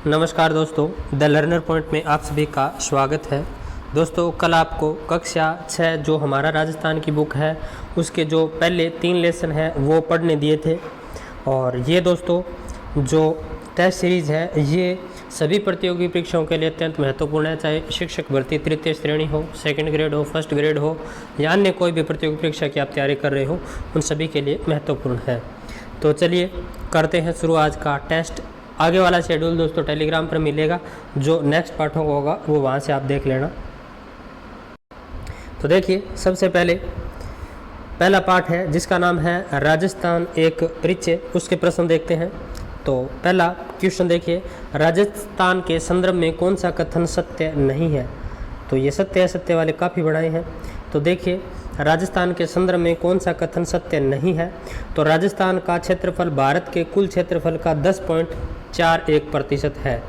नमस्कार दोस्तों, the learner point में आप सभी का स्वागत है। दोस्तों, कल आपको कक्षा 6 जो हमारा राजस्थान की बुक है उसके जो पहले 3 लेसन हैं वो पढ़ने दिए थे। और ये दोस्तों जो टेस्ट सीरीज़ है ये सभी प्रतियोगी परीक्षाओं के लिए अत्यंत महत्वपूर्ण है, चाहे शिक्षक भर्ती तृतीय श्रेणी हो, सेकंड ग्रेड हो, फर्स्ट ग्रेड हो या अन्य कोई भी प्रतियोगी परीक्षा की आप तैयारी कर रहे हो, उन सभी के लिए महत्वपूर्ण है। तो चलिए करते हैं शुरू आज का टेस्ट। आगे वाला शेड्यूल दोस्तों टेलीग्राम पर मिलेगा, जो नेक्स्ट पाठों का होगा वो वहाँ से आप देख लेना। तो देखिए, सबसे पहले पहला पाठ है जिसका नाम है राजस्थान एक परिचय। उसके प्रश्न देखते हैं। तो पहला क्वेश्चन देखिए, राजस्थान के संदर्भ में कौन सा कथन सत्य नहीं है। तो ये सत्य असत्य वाले काफ़ी बनाए हैं। तो देखिए, राजस्थान के संदर्भ में कौन सा कथन सत्य नहीं है। तो राजस्थान का क्षेत्रफल भारत के कुल क्षेत्रफल का 10.41% है।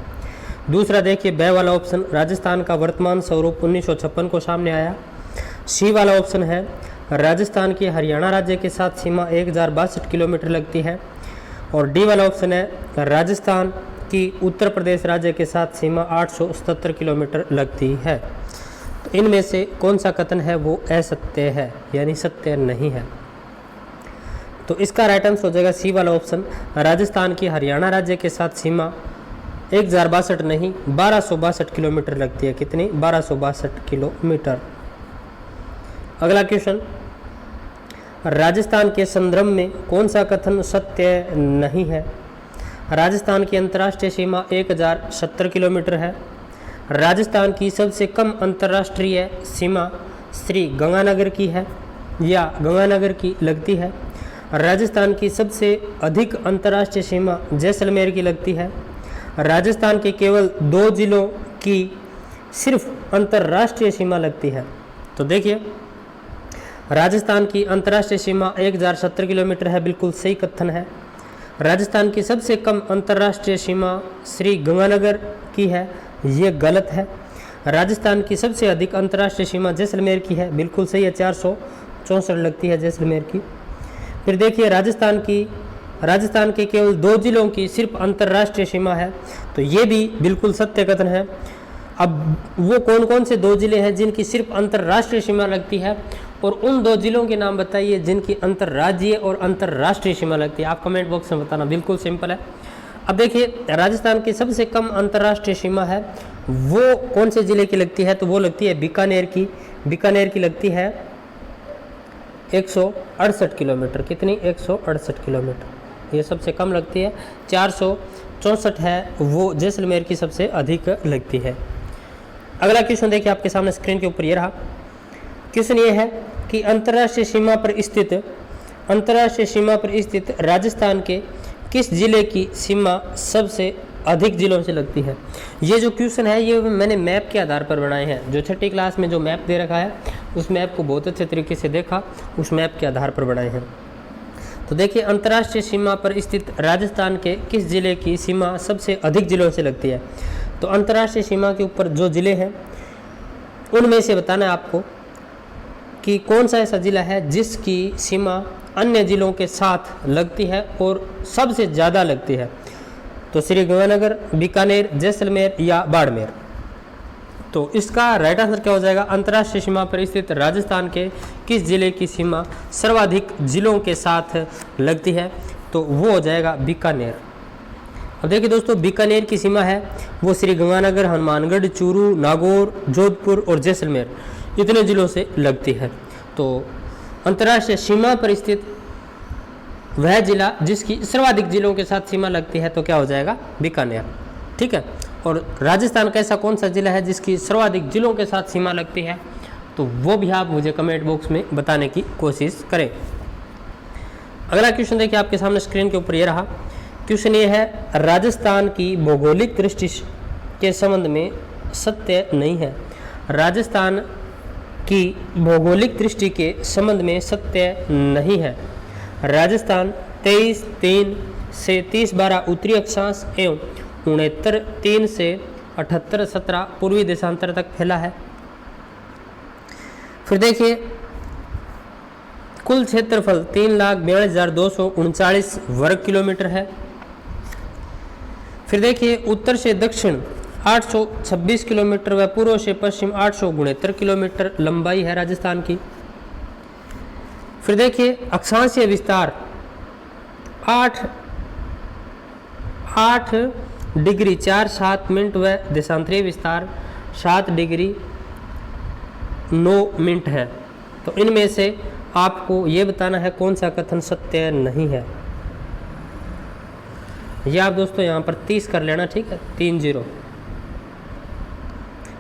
दूसरा देखिए, ब वाला ऑप्शन, राजस्थान का वर्तमान स्वरूप 1956 को सामने आया। सी वाला ऑप्शन है, राजस्थान की हरियाणा राज्य के साथ सीमा 1062 किलोमीटर लगती है। और डी वाला ऑप्शन है, राजस्थान की उत्तर प्रदेश राज्य के साथ सीमा 877 किलोमीटर लगती है। तो इनमें से कौन सा कथन है वो असत्य है, यानी सत्य नहीं है। तो इसका राइट आंसर हो जाएगा सी वाला ऑप्शन, राजस्थान की हरियाणा राज्य के साथ सीमा 1062 नहीं 1262 किलोमीटर लगती है। कितनी? 1262 किलोमीटर। अगला क्वेश्चन, राजस्थान के संदर्भ में कौन सा कथन सत्य नहीं है। राजस्थान की अंतर्राष्ट्रीय सीमा 1070 किलोमीटर है। राजस्थान की सबसे कम अंतर्राष्ट्रीय सीमा श्री गंगानगर की है या गंगानगर की लगती है। राजस्थान की सबसे अधिक अंतर्राष्ट्रीय सीमा जैसलमेर की लगती है। राजस्थान के केवल 2 जिलों की सिर्फ अंतर्राष्ट्रीय सीमा लगती है। तो देखिए, राजस्थान की अंतर्राष्ट्रीय सीमा 1070 किलोमीटर है, बिल्कुल सही कथन है। राजस्थान की सबसे कम अंतर्राष्ट्रीय सीमा श्री गंगानगर की है, ये गलत है। राजस्थान की सबसे अधिक अंतर्राष्ट्रीय सीमा जैसलमेर की है, बिल्कुल सही है, 464 लगती है जैसलमेर की। फिर देखिए, राजस्थान के केवल 2 जिलों की सिर्फ अंतर्राष्ट्रीय सीमा है, तो ये भी बिल्कुल सत्य कथन है। अब वो कौन कौन से 2 जिले हैं जिनकी सिर्फ अंतर्राष्ट्रीय सीमा लगती है, और उन 2 जिलों के नाम बताइए जिनकी अंतर्राज्यीय और अंतर्राष्ट्रीय सीमा लगती है। आप कमेंट बॉक्स में बताना, बिल्कुल सिंपल है। अब देखिए, राजस्थान की सबसे कम अंतर्राष्ट्रीय सीमा है वो कौन से ज़िले की लगती है। तो वो लगती है बीकानेर की। बीकानेर की लगती है 168 किलोमीटर। कितनी? 168 किलोमीटर, ये सबसे कम लगती है। 464 है वो जैसलमेर की सबसे अधिक लगती है। अगला क्वेश्चन देखिए आपके सामने स्क्रीन के ऊपर ये रहा। क्वेश्चन ये है कि अंतर्राष्ट्रीय सीमा पर स्थित राजस्थान के किस जिले की सीमा सबसे अधिक जिलों से लगती है। ये जो क्वेश्चन है ये मैंने मैप के आधार पर बनाए हैं। जो 6ठी क्लास में जो मैप दे रखा है उस मैप को बहुत अच्छे तरीके से देखा, उस मैप के आधार पर बनाए हैं। तो देखिए, अंतर्राष्ट्रीय सीमा पर स्थित राजस्थान के किस जिले की सीमा सबसे अधिक जिलों से लगती है। तो अंतर्राष्ट्रीय सीमा के ऊपर जो जिले हैं उनमें से बताना है आपको कि कौन सा ऐसा जिला है जिसकी सीमा अन्य जिलों के साथ लगती है और सबसे ज़्यादा लगती है। तो श्री गंगानगर, बीकानेर, जैसलमेर या बाड़मेर। तो इसका राइट आंसर क्या हो जाएगा? अंतर्राष्ट्रीय सीमा पर स्थित राजस्थान के किस जिले की सीमा सर्वाधिक जिलों के साथ लगती है। तो वो हो जाएगा बीकानेर। अब देखिए दोस्तों, बीकानेर की सीमा है वो श्री गंगानगर, हनुमानगढ़, चूरू, नागौर, जोधपुर और जैसलमेर इतने जिलों से लगती है। तो अंतर्राष्ट्रीय सीमा पर स्थित वह जिला जिसकी सर्वाधिक जिलों के साथ सीमा लगती है तो क्या हो जाएगा? बीकानेर। ठीक है। और राजस्थान का ऐसा कौन सा जिला है जिसकी सर्वाधिक जिलों के साथ सीमा लगती है, तो वो भी आप मुझे कमेंट बॉक्स में बताने की कोशिश करें। अगला क्वेश्चन देखिए आपके सामने स्क्रीन के ऊपर ये रहा। क्वेश्चन ये है, राजस्थान की भौगोलिक दृष्टि के संबंध में सत्य नहीं है। राजस्थान की भौगोलिक दृष्टि के संबंध में सत्य नहीं है। राजस्थान 23-3 से 30-12 उत्तरी अक्षांश एवं 69-3 से 78-17 पूर्वी देशांतर तक फैला है। फिर देखिए, कुल क्षेत्रफल 3,42,239 वर्ग किलोमीटर है। फिर देखिए उत्तर से दक्षिण 826 किलोमीटर व पूर्व से पश्चिम 869 किलोमीटर लंबाई है राजस्थान की। फिर देखिए अक्षांशीय विस्तार 8 डिग्री 4-7 मिनट व देशांतरीय विस्तार 7 डिग्री 9 मिनट है। तो इनमें से आपको ये बताना है कौन सा कथन सत्य नहीं है। ये आप दोस्तों यहाँ पर 30 कर लेना, ठीक है, 30,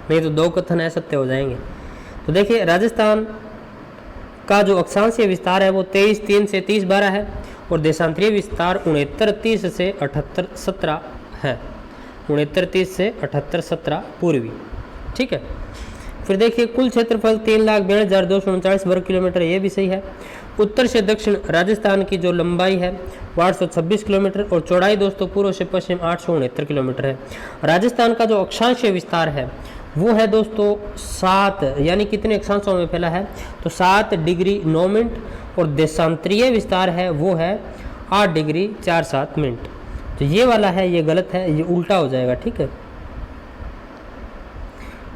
नहीं तो 2 कथन असत्य हो जाएंगे। तो देखिए राजस्थान का जो अक्षांशीय विस्तार है वो 23-3 से 30-12 है और देशांतरीय विस्तार 69-30 से 78-17 है, 69-30 से 78-17 पूर्वी, ठीक है। फिर देखिए कुल क्षेत्रफल 3,62,239 वर्ग किलोमीटर, ये भी सही है। उत्तर से दक्षिण राजस्थान की जो लंबाई है वो 826 किलोमीटर और चौड़ाई दोस्तों पूर्व से पश्चिम 869 किलोमीटर है। राजस्थान का जो अक्षांशीय विस्तार है वो है दोस्तों 7, यानी कितने अक्षांशों में फैला है, तो 7 डिग्री 9 मिनट और देशांतरीय विस्तार है वो है 8 डिग्री 4-7 मिनट। तो ये वाला है ये गलत है, ये उल्टा हो जाएगा, ठीक है।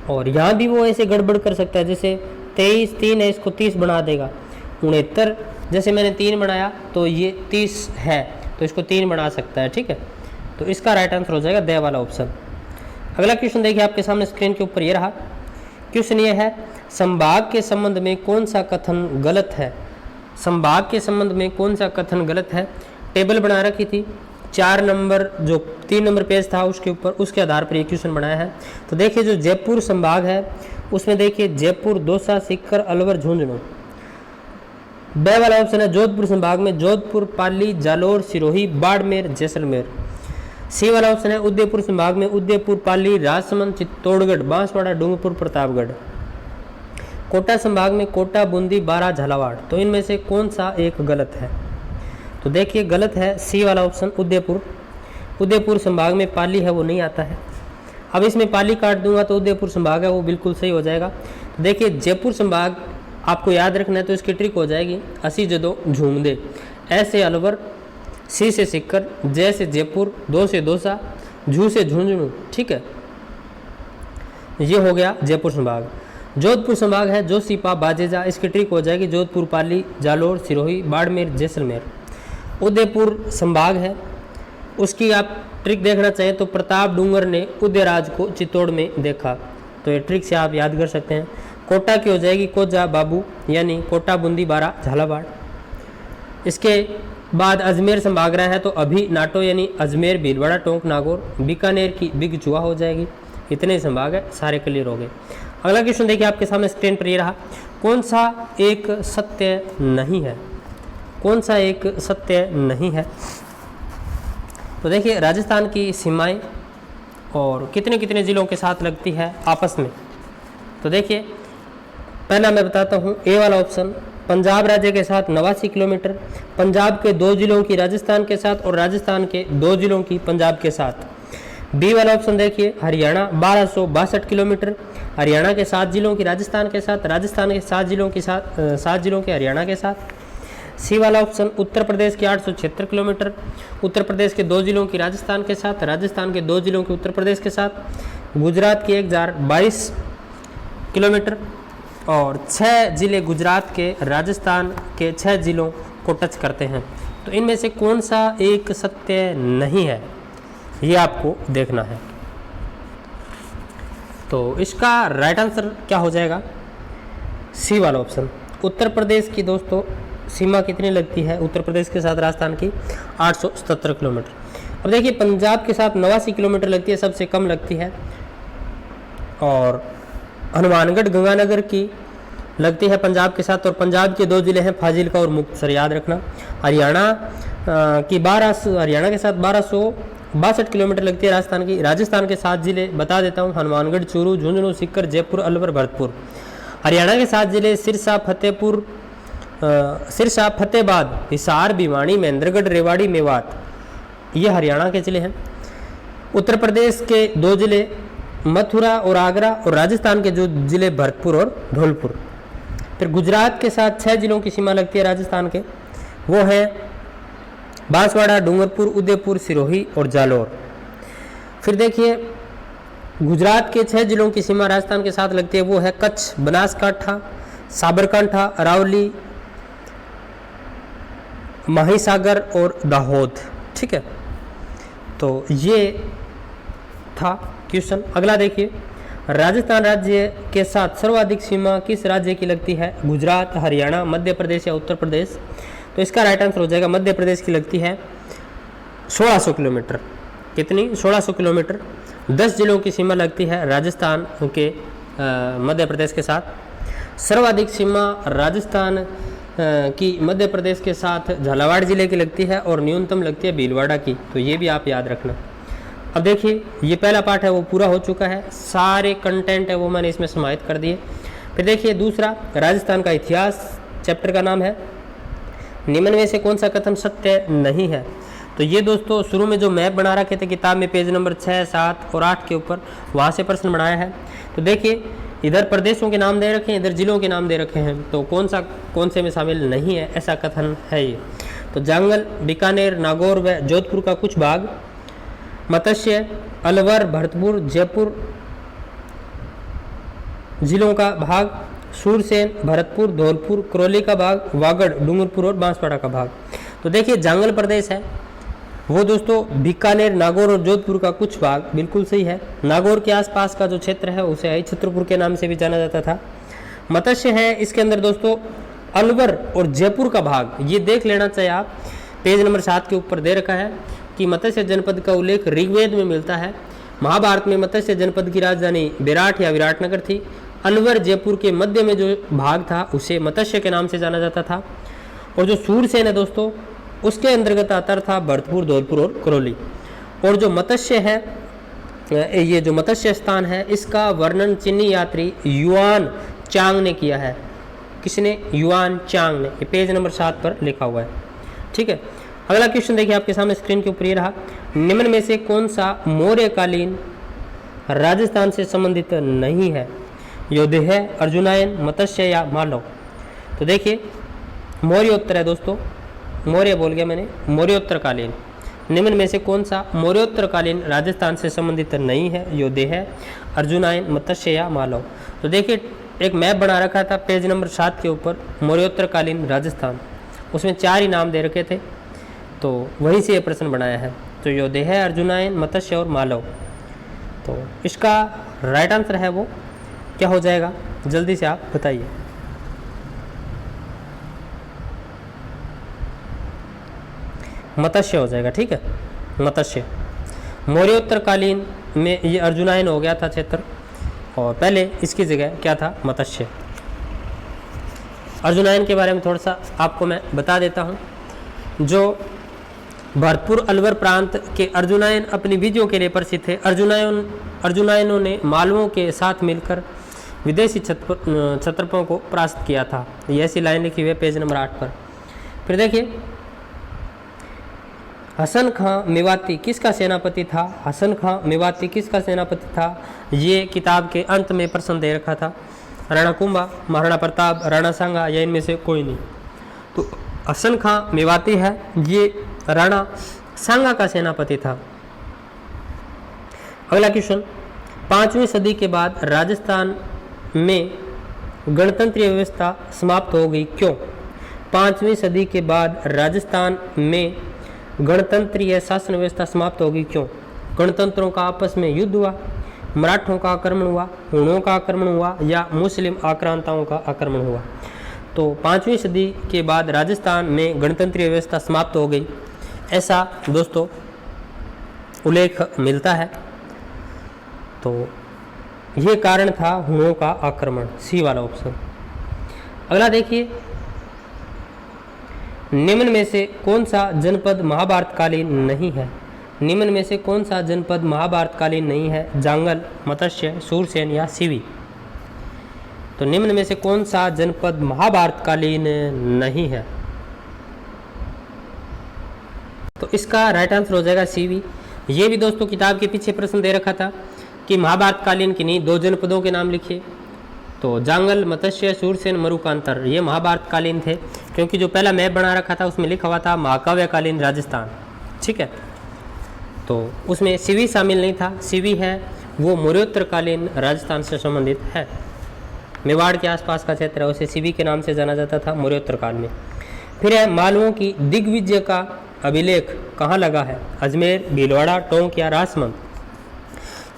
और यहाँ भी वो ऐसे गड़बड़ कर सकता है, जैसे 23-3 है इसको 30 बना देगा, 69 जैसे मैंने 3 बनाया तो ये 30 है तो इसको 3 बना सकता है, ठीक है। तो इसका राइट आंसर हो जाएगा द वाला ऑप्शन। अगला क्वेश्चन देखिए आपके सामने स्क्रीन के ऊपर ये रहा। क्वेश्चन ये है संभाग के संबंध में कौन सा कथन गलत है। संभाग के संबंध में कौन सा कथन गलत है। टेबल बना रखी थी 4 नंबर, जो 3 नंबर पेज था उसके ऊपर, उसके आधार पर ये क्वेश्चन बनाया है। तो देखिए जो जयपुर संभाग है उसमें देखिए जयपुर, दौसा, सीकर, अलवर, झुंझुनू। ब वाला ऑप्शन है जोधपुर संभाग में जोधपुर, पाली, जालोर, सिरोही, बाड़मेर, जैसलमेर। सी वाला ऑप्शन है उदयपुर संभाग में उदयपुर, पाली, राजसमंद, चित्तौड़गढ़, बांसवाड़ा, डूंगरपुर, प्रतापगढ़। कोटा संभाग में कोटा, बूंदी, बारां, झालावाड़। तो इनमें से कौन सा एक गलत है। तो देखिए गलत है सी वाला ऑप्शन उदयपुर। उदयपुर संभाग में पाली है वो नहीं आता है। अब इसमें पाली काट दूंगा तो उदयपुर संभाग है वो बिल्कुल सही हो जाएगा। देखिए जयपुर संभाग आपको याद रखना है तो इसकी ट्रिक हो जाएगी असी जदों झूम दे। ऐसे अलवर, सी से सीकर, जय से जयपुर, दो से दौसा, झू से झुंझुनू, ठीक है। ये हो गया जयपुर संभाग। जोधपुर संभाग है जोशीपा, बाजेजा। इसकी ट्रिक हो जाएगी जोधपुर, पाली, जालोर, सिरोही, बाड़मेर, जैसलमेर। उदयपुर संभाग है उसकी आप ट्रिक देखना चाहें तो प्रताप डूंगर ने उदयराज को चित्तौड़ में देखा, तो ये ट्रिक से आप याद कर सकते हैं। कोटा की हो जाएगी कोजा, बाबू, यानी कोटा, बूंदी, बारां, झालावाड़। इसके बाद अजमेर संभाग रहा है तो अभी नाटो यानी अजमेर, भीलवाड़ा, टोंक, नागौर। बीकानेर की बिग चुहा हो जाएगी। इतने संभाग है, सारे क्लियर हो गए। अगला क्वेश्चन देखिए आपके सामने स्क्रीन पर ये रहा। कौन सा एक सत्य नहीं है। कौन सा एक सत्य नहीं है। तो देखिए राजस्थान की सीमाएं और कितने कितने ज़िलों के साथ लगती है आपस में। तो देखिए पहला मैं बताता हूँ ए वाला ऑप्शन पंजाब राज्य के साथ 89 किलोमीटर, पंजाब के 2 जिलों की राजस्थान के साथ और राजस्थान के 2 जिलों की पंजाब के साथ। बी वाला ऑप्शन देखिए हरियाणा 1262 किलोमीटर, हरियाणा के 7 जिलों की राजस्थान के साथ, राजस्थान के 7 जिलों के साथ 7 जिलों के हरियाणा के साथ। सी वाला ऑप्शन उत्तर प्रदेश के 876 किलोमीटर, उत्तर प्रदेश के 2 जिलों की राजस्थान के साथ, राजस्थान के 2 जिलों की उत्तर प्रदेश के साथ। गुजरात की 1022 किलोमीटर और 6 जिले गुजरात के राजस्थान के 6 जिलों को टच करते हैं। तो इनमें से कौन सा एक सत्य नहीं है ये आपको देखना है। तो इसका राइट आंसर क्या हो जाएगा, सी वाला ऑप्शन। उत्तर प्रदेश की दोस्तों सीमा कितनी लगती है उत्तर प्रदेश के साथ राजस्थान की 877 किलोमीटर। अब देखिए पंजाब के साथ 89 किलोमीटर लगती है, सबसे कम लगती है। और हनुमानगढ़ गंगानगर की लगती है पंजाब के साथ, और पंजाब के 2 जिले हैं फाजिलका और मुक्तसर, याद रखना। हरियाणा की 12 हरियाणा के साथ 1262 किलोमीटर लगती है राजस्थान की। राजस्थान के 7 जिले बता देता हूँ, हनुमानगढ़, चूरू, झुंझुनू, सीकर, जयपुर, अलवर, भरतपुर। हरियाणा के 7 जिले सिरसा, फतेहबाद, हिसार, भिवानी, महेंद्रगढ़, रेवाड़ी, मेवात, ये हरियाणा के जिले हैं। उत्तर प्रदेश के 2 जिले मथुरा और आगरा, और राजस्थान के जो जिले भरतपुर और धौलपुर। फिर गुजरात के साथ 6 जिलों की सीमा लगती है राजस्थान के, वो है बांसवाड़ा, डूंगरपुर, उदयपुर, सिरोही और जालोर। फिर देखिए गुजरात के 6 जिलों की सीमा राजस्थान के साथ लगती है, वो है कच्छ, बनासकांठा, साबरकांठा, अरावली, माहिसागर और दाहोद। ठीक है, तो ये था क्वेश्चन। अगला देखिए, राजस्थान राज्य के साथ सर्वाधिक सीमा किस राज्य की लगती है? गुजरात, हरियाणा, मध्य प्रदेश या उत्तर प्रदेश? तो इसका राइट आंसर हो जाएगा मध्य प्रदेश की लगती है 1600 किलोमीटर। कितनी? 1600 किलोमीटर। 10 जिलों की सीमा लगती है राजस्थान के मध्य प्रदेश के साथ। सर्वाधिक सीमा राजस्थान की मध्य प्रदेश के साथ झालावाड़ जिले की लगती है और न्यूनतम लगती है भीलवाड़ा की। तो ये भी आप याद रखना। अब देखिए ये पहला पार्ट है वो पूरा हो चुका है, सारे कंटेंट है वो मैंने इसमें समाहित कर दिए। फिर देखिए दूसरा, राजस्थान का इतिहास, चैप्टर का नाम है निम्न में से कौन सा कथन सत्य नहीं है? तो ये दोस्तों शुरू में जो मैप बना रखे थे किताब में पेज नंबर 6, 7 और 8 के ऊपर, वहाँ से प्रश्न बनाया है। तो देखिए इधर प्रदेशों के नाम दे रखे हैं, इधर जिलों के नाम दे रखे हैं, तो कौन से में शामिल नहीं है ऐसा कथन है ये? तो जांगल, बीकानेर, नागौर व जोधपुर का कुछ भाग, मत्स्य, अलवर, भरतपुर, जयपुर जिलों का भाग, सूरसेन, भरतपुर, धौलपुर, करौली का भाग, वागड़, डूंगरपुर और बांसवाड़ा का भाग। तो देखिए जांगल प्रदेश है वो दोस्तों बीकानेर, नागौर और जोधपुर का कुछ भाग, बिल्कुल सही है। नागौर के आसपास का जो क्षेत्र है उसे आई छत्रपुर के नाम से भी जाना जाता था। मत्स्य है, इसके अंदर दोस्तों अलवर और जयपुर का भाग, ये देख लेना चाहिए आप, पेज नंबर 7 के ऊपर दे रखा है कि मत्स्य जनपद का उल्लेख ऋग्वेद में मिलता है। महाभारत में मत्स्य जनपद की राजधानी विराट या विराटनगर थी। अलवर जयपुर के मध्य में जो भाग था उसे मत्स्य के नाम से जाना जाता था। और जो सूरसेन है दोस्तों उसके अंतर्गत आता था भरतपुर, धौलपुर और करौली। और जो मत्स्य है, ये जो मत्स्य स्थान है इसका वर्णन चीनी यात्री युआन चांग ने किया है। किसने? युआन चांग ने। ये पेज नंबर 7 पर लिखा हुआ है। ठीक है, अगला क्वेश्चन देखिए आपके सामने स्क्रीन के ऊपर ये रहा, निम्न में से कौन सा मौर्यकालीन राजस्थान से संबंधित नहीं है? योधेय, अर्जुनायन, मत्स्य या मालव? तो देखिए मौर्योत्तर है दोस्तों, मौर्य बोल गया मैंने, मौर्योत्तरकालीन। निम्न में से कौन सा मौर्योत्तरकालीन राजस्थान से संबंधित नहीं है? योधेय, अर्जुनायन, मत्स्य या मालव? तो देखिए एक मैप बना रखा था पेज नंबर 7 के ऊपर, मौर्योत्तरकालीन राजस्थान, उसमें 4 ही नाम दे रखे थे, तो वहीं से ये प्रश्न बनाया है। तो योधेय, अर्जुनायन, मत्स्य और मालव। तो इसका राइट आंसर है वो क्या हो जाएगा? जल्दी से आप बताइए। मत्स्य हो जाएगा। ठीक है, मत्स्य। मौर्योत्तरकालीन में ये अर्जुनायन हो गया था क्षेत्र, और पहले इसकी जगह क्या था? मत्स्य। अर्जुनायन के बारे में थोड़ा सा आपको मैं बता देता हूँ। जो भरतपुर अलवर प्रांत के अर्जुनायन अपनी बीजों के लिए प्रसिद्ध थे। अर्जुनायनों ने मालवों के साथ मिलकर विदेशी क्षत्रपों को परास्त किया था। ये ऐसी लाइन लिखी हुई है पेज नंबर 8 पर। फिर देखिए हसन खां मेवाती किसका सेनापति था? हसन खां मेवाती किसका सेनापति था? ये किताब के अंत में प्रश्न दे रखा था। राणा कुंभा, महाराणा प्रताप, राणा सांगा या इनमें से कोई नहीं? तो हसन खां मेवाती है, ये राणा सांगा का सेनापति था। अगला क्वेश्चन, 5वीं सदी के बाद राजस्थान में गणतंत्रीय व्यवस्था समाप्त हो गई, क्यों? 5वीं सदी के बाद राजस्थान में गणतंत्रीय शासन व्यवस्था समाप्त हो गई, क्यों? गणतंत्रों का आपस में युद्ध हुआ, मराठों का आक्रमण हुआ, हुणों का आक्रमण हुआ या मुस्लिम आक्रांताओं का आक्रमण हुआ? तो 5वीं सदी के बाद राजस्थान में गणतंत्रीय व्यवस्था समाप्त हो गई, ऐसा दोस्तों उल्लेख मिलता है। तो ये कारण था हुणों का आक्रमण, सी वाला ऑप्शन। अगला देखिए, निम्न में से कौन सा जनपद महाभारतकालीन नहीं है? निम्न में से कौन सा जनपद महाभारतकालीन नहीं है? जांगल, मत्स्य, सूरसेन या सीवी? तो निम्न में से कौन सा जनपद महाभारतकालीन नहीं है? तो इसका राइट आंसर हो जाएगा सीवी। ये भी दोस्तों किताब के पीछे प्रश्न दे रखा था कि महाभारतकालीन की नहीं 2 जनपदों के नाम लिखिए। तो जांगल, मत्स्य, सूरसेन, मरुकांतर ये महाभारतकालीन थे, क्योंकि जो पहला मैप बना रखा था उसमें लिखा हुआ था महाकाव्यकालीन राजस्थान। ठीक है, तो उसमें सीवी शामिल नहीं था। सीवी है वो मौर्योत्तरकालीन राजस्थान से संबंधित है। मेवाड़ के आसपास का क्षेत्र है, उसे सीवी के नाम से जाना जाता था मौर्योत्तर काल में। फिर है मालवों की दिग्विजय का अभिलेख कहाँ लगा है? अजमेर, भीलवाड़ा, टोंक या राजसमंद।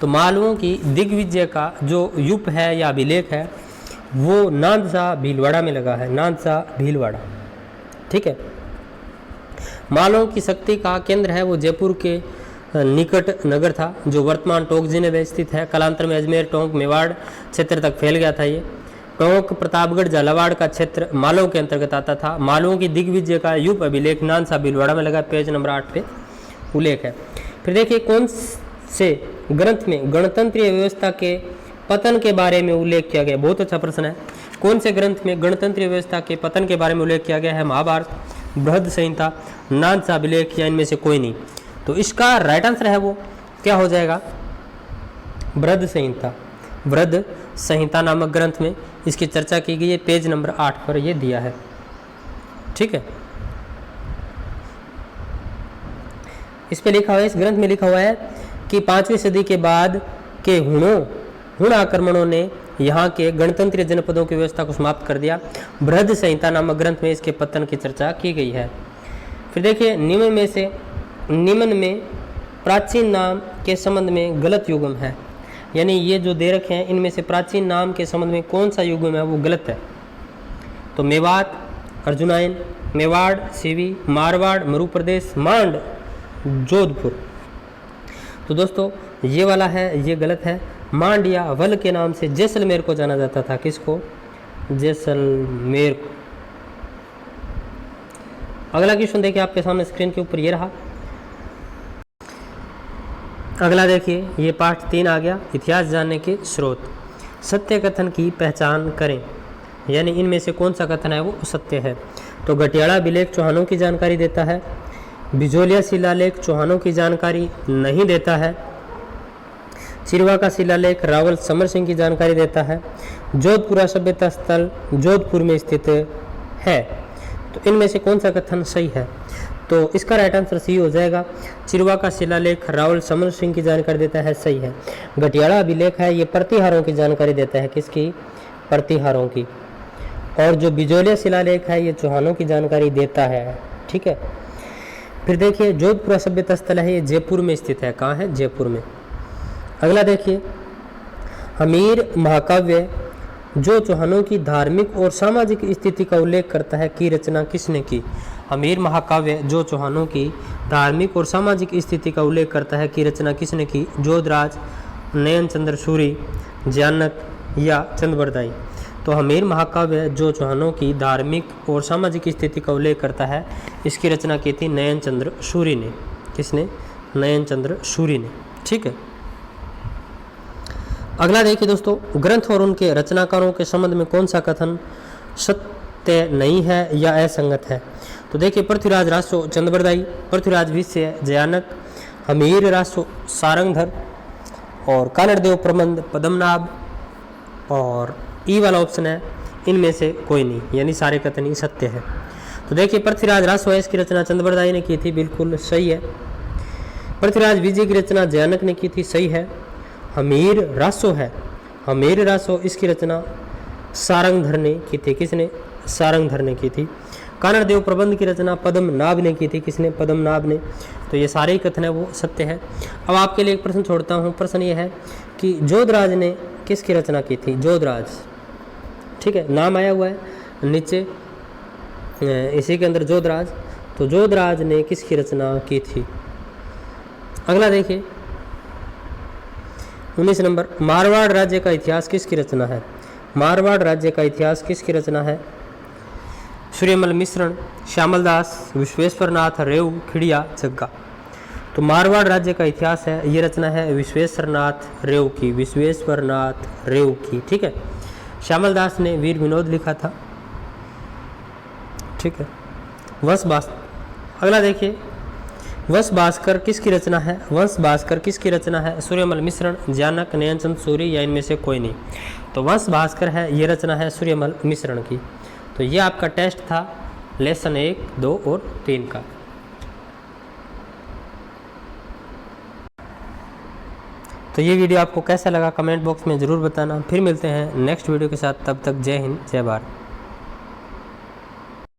तो मालवों की दिग्विजय का जो युप है या अभिलेख है वो नांदसा भीलवाड़ा में लगा है, नांदसा भीलवाड़ा। ठीक है। मालवों की शक्ति का केंद्र है वो जयपुर के निकट नगर था जो वर्तमान टोंक जिले में स्थित है। कालांतर में अजमेर, टोंक, मेवाड़ क्षेत्र तक फैल गया था ये। टोंक, प्रतापगढ़, झालावाड़ का क्षेत्र मालवों के अंतर्गत आता था। मालवों की दिग्विजय का युप अभिलेख नानसा भीलवाड़ा में लगा, पेज नंबर 8 पे उल्लेख है। फिर देखिए कौन से ग्रंथ में गणतंत्रीय व्यवस्था के पतन के बारे में उल्लेख किया गया? बहुत अच्छा प्रश्न है। कौन से ग्रंथ में गणतंत्रीय व्यवस्था के पतन के बारे में उल्लेख किया गया है? महाभारत, बृहद संहिता, नानसा अभिलेख या इनमें से कोई नहीं। तो इसका राइट आंसर है वो क्या हो जाएगा? बृहद संहिता। बृहद संहिता नामक ग्रंथ में इसकी चर्चा की गई है, पेज नंबर 8 पर ये दिया है। ठीक है। इस पे लिखा हुआ है, इस ग्रंथ में लिखा हुआ है कि 5वीं सदी के बाद के हुण आक्रमणों ने यहाँ के गणतंत्रीय जनपदों की व्यवस्था को समाप्त कर दिया। बृहद संहिता नामक ग्रंथ में इसके पतन की चर्चा की गई है। फिर देखिए निम्न में प्राचीन नाम के संबंध में गलत युग्म है, यानी ये जो दे रखे हैं इनमें से प्राचीन नाम के संबंध में कौन सा युग्म है वो गलत है। तो मेवात, अर्जुनायन, मेवाड़, सीवी, मारवाड़, मरु प्रदेश, मांड, जोधपुर। तो दोस्तों ये वाला है, ये गलत है। मांड या वल के नाम से जैसलमेर को जाना जाता था। किसको? जैसलमेर को। अगला क्वेश्चन देखिए आपके सामने स्क्रीन के ऊपर ये रहा। अगला देखिए, ये पार्ट 3 आ गया, इतिहास जानने के स्रोत। सत्य कथन की पहचान करें, यानी इनमें से कौन सा कथन है वो सत्य है? तो गटियाड़ा अभिलेख चौहानों की जानकारी देता है। बिजोलिया शिलालेख चौहानों की जानकारी नहीं देता है। चिरवा का शिलालेख रावल समर सिंह की जानकारी देता है। जोधपुरा सभ्यता स्थल जोधपुर में स्थित है। तो इनमें से कौन सा कथन सही है? तो इसका राइट आंसर सी हो जाएगा। चिरवा का शिलालेख रावल समर सिंह की जानकारी देता है, सही है। गटियाड़ा अभिलेख है ये प्रतिहारों की जानकारी देता है। किसकी? प्रतिहारों की। और जो बिजोलिया शिलालेख है ये चौहानों की जानकारी देता है। ठीक है। फिर देखिए जोधपुरा सभ्यता स्थल है ये जयपुर में स्थित है। कहाँ है? जयपुर में। अगला देखिए, हमीर महाकाव्य जो चौहानों की धार्मिक और सामाजिक स्थिति का उल्लेख करता है की रचना किसने की? हमीर महाकाव्य जो चौहानों की धार्मिक और सामाजिक स्थिति का उल्लेख करता है की रचना किसने की? जोधराज, नयन चंद्र सूरी, जानक या चंद्रबरदाई। तो हमीर महाकाव्य जो चौहानों की धार्मिक और सामाजिक स्थिति का उल्लेख करता है, इसकी रचना की थी नयन चंद्र सूरी ने। किसने? नयन चंद्र सूरी ने। ठीक है। अगला देखिए दोस्तों, ग्रंथ और उनके रचनाकारों के संबंध में कौन सा कथन सत्य नहीं है या असंगत है? तो देखिए पृथ्वीराज रासो चंद्रबरदाई, पृथ्वीराज विषय जयानक, हमीर रासो सारंगधर और कानड़देव प्रबंध पद्मनाभ, और ई वाला ऑप्शन है इनमें से कोई नहीं, यानी सारे कथन ही सत्य है। तो देखिए पृथ्वीराज रासो है, इसकी रचना चंद्रबरदाई ने की थी, बिल्कुल सही है। पृथ्वीराज विजय की रचना जयानक ने की थी, सही है। हमीर रासो है, हमीर रासो इसकी रचना सारंगधर ने की थी। किसने? सारंगधर ने की थी। कानड़देव प्रबंध की रचना पद्मनाभ ने की थी। किसने? पद्मनाभ ने। तो ये सारे ही कथन है वो सत्य है। अब आपके लिए एक प्रश्न छोड़ता हूँ। प्रश्न ये है कि जोधराज ने किसकी रचना की थी? जोधराज। ठीक है, नाम आया हुआ है नीचे इसी के अंदर जोधराज। तो जोधराज ने किसकी रचना की थी? अगला देखिए 19 नंबर, मारवाड़ राज्य का इतिहास किसकी रचना है? मारवाड़ राज्य का इतिहास किसकी रचना है? सूर्यमल मिश्रण, श्यामलदास, विश्वेश्वरनाथ रेव, खिड़िया, जग्गा। तो मारवाड़ राज्य का इतिहास है ये रचना है विश्वेश्वरनाथ रेव की, विश्वेश्वरनाथ रेव की। ठीक है। श्यामलदास ने वीर विनोद लिखा था। ठीक है। वंश भास्कर। अगला देखिए, वंश भास्कर किसकी रचना है? वंश भास्कर किसकी रचना है? सूर्यमल मिश्रण, जानक, नयनचंद सूरी या इनमें से कोई नहीं। तो वंश भास्कर है ये रचना है सूर्यमल मिश्रण की। तो ये आपका टेस्ट था लेसन 1, 2 और 3 का। तो ये वीडियो आपको कैसा लगा कमेंट बॉक्स में ज़रूर बताना। फिर मिलते हैं नेक्स्ट वीडियो के साथ, तब तक जय हिंद जय भारत।